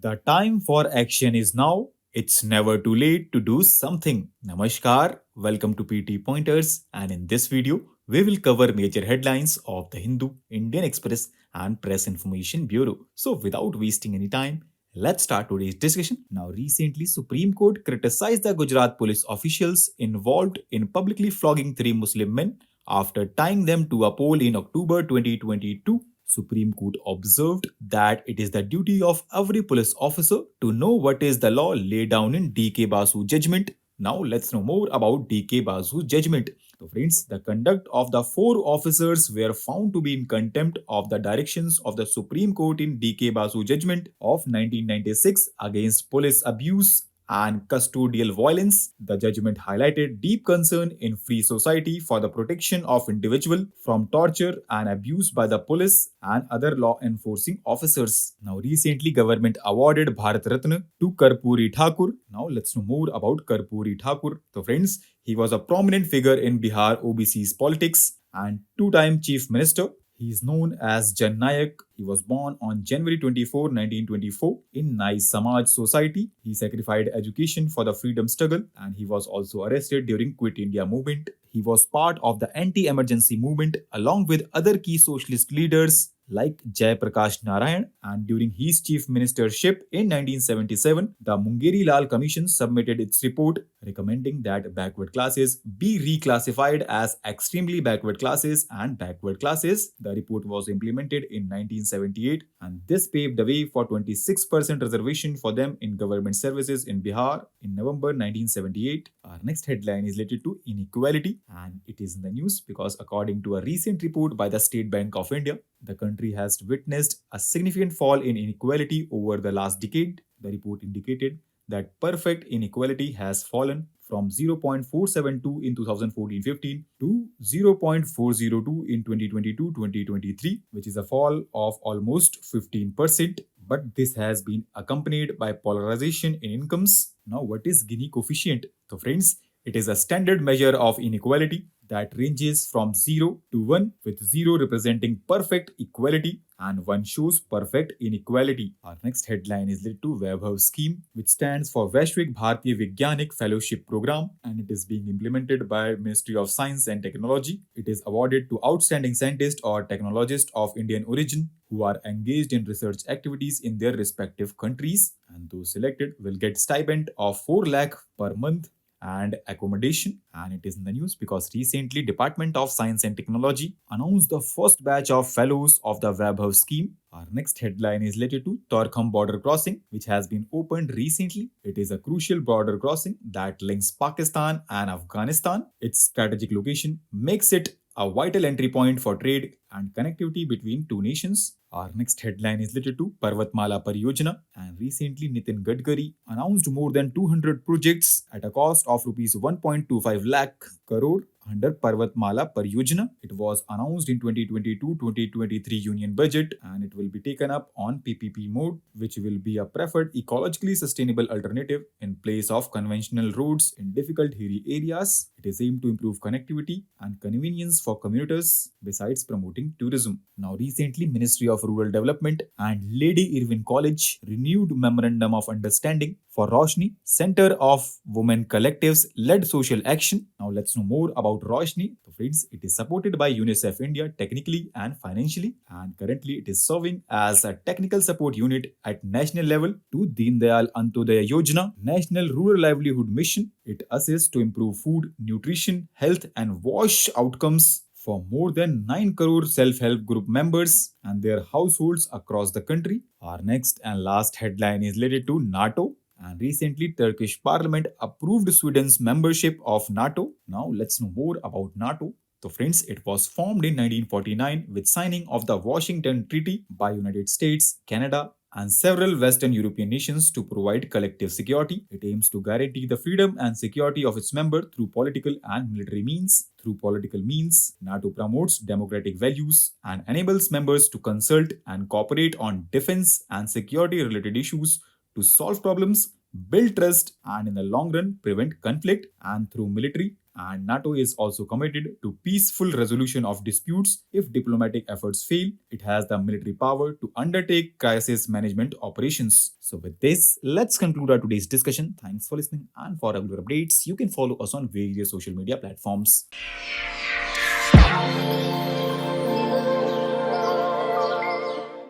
The time for action is now. It's never too late to do something. Namaskar, welcome to PT Pointers, and in this video, we will cover major headlines of the Hindu, Indian Express, and Press Information Bureau. So, without wasting any time, let's start today's discussion. Now, recently, Supreme Court criticized the Gujarat police officials involved in publicly flogging three Muslim men after tying them to a pole in October 2022. Supreme Court observed that it is the duty of every police officer to know what is the law laid down in D.K. Basu's judgment. Now let's know more about D.K. Basu's judgment. So friends, the conduct of the four officers were found to be in contempt of the directions of the Supreme Court in D.K. Basu judgment of 1996 against police abuse and custodial violence. The judgment highlighted deep concern in free society for the protection of individual from torture and abuse by the police and other law enforcing officers. Now recently government awarded Bharat Ratna to Karpuri Thakur. Now let's know more about Karpuri Thakur. So friends, he was a prominent figure in Bihar OBC's politics and two-time chief minister. He is known as Jannayak. He was born on January 24, 1924 in Nice Samaj Society. He sacrificed education for the freedom struggle and he was also arrested during Quit India movement. He was part of the anti-emergency movement along with other key socialist leaders like Jai Prakash Narayan, and during his chief ministership in 1977, the Mungeri Lal Commission submitted its report recommending that backward classes be reclassified as extremely backward classes and backward classes. The report was implemented in 1978 and this paved the way for 26% reservation for them in government services in Bihar in November 1978. Our next headline is related to inequality and it is in the news because according to a recent report by the State Bank of India, the country has witnessed a significant fall in inequality over the last decade. The report indicated that perfect inequality has fallen from 0.472 in 2014-15 to 0.402 in 2022-2023, which is a fall of almost 15%. But this has been accompanied by polarization in incomes. Now, what is Gini coefficient? So, friends, it is a standard measure of inequality that ranges from 0 to 1, with 0 representing perfect equality and 1 shows perfect inequality. Our next headline is related to Vaibhav scheme, which stands for Vaishvik Bharatiya Vigyanik Fellowship Program, and it is being implemented by Ministry of Science and Technology. It is awarded to outstanding scientists or technologists of Indian origin who are engaged in research activities in their respective countries, and those selected will get stipend of 4 lakh per month and accommodation. And it is in the news because recently Department of Science and Technology announced the first batch of fellows of the Vaibhav scheme. Our next headline is related to Torkham border crossing, which has been opened recently. It is a crucial border crossing that links Pakistan and Afghanistan. Its strategic location makes it a vital entry point for trade and connectivity between two nations. Our next headline is related to Parvatmala Pariyojana, and recently Nitin Gadkari announced more than 200 projects at a cost of rupees 1.25 lakh crore under Parvatmala Pariyojana. It was announced in 2022-2023 Union Budget and it will be taken up on PPP mode, which will be a preferred ecologically sustainable alternative in place of conventional roads in difficult hilly areas. It is aimed to improve connectivity and convenience for commuters besides promoting tourism. Now recently Ministry of Rural Development and Lady Irwin College renewed Memorandum of Understanding for Roshni, Center of Women Collectives led social action. Now let's know more about Roshni. So friends, it is supported by UNICEF India technically and financially, and currently it is serving as a technical support unit at national level to Deen Dayal Antyodaya Yojana, National Rural Livelihood Mission. It assists to improve food, nutrition, health and WASH outcomes for more than 9 crore self-help group members and their households across the country. Our next and last headline is related to NATO. And recently, Turkish Parliament approved Sweden's membership of NATO. Now, let's know more about NATO. So, friends, it was formed in 1949 with signing of the Washington Treaty by United States, Canada, and several Western European nations to provide collective security. It aims to guarantee the freedom and security of its members through political and military means. Through political means, NATO promotes democratic values and enables members to consult and cooperate on defense and security-related issues to solve problems, build trust, and in the long run prevent conflict. And through military And NATO is also committed to peaceful resolution of disputes. If diplomatic efforts fail, it has the military power to undertake crisis management operations. So, with this, let's conclude our today's discussion. Thanks for listening, and for regular updates, you can follow us on various social media platforms.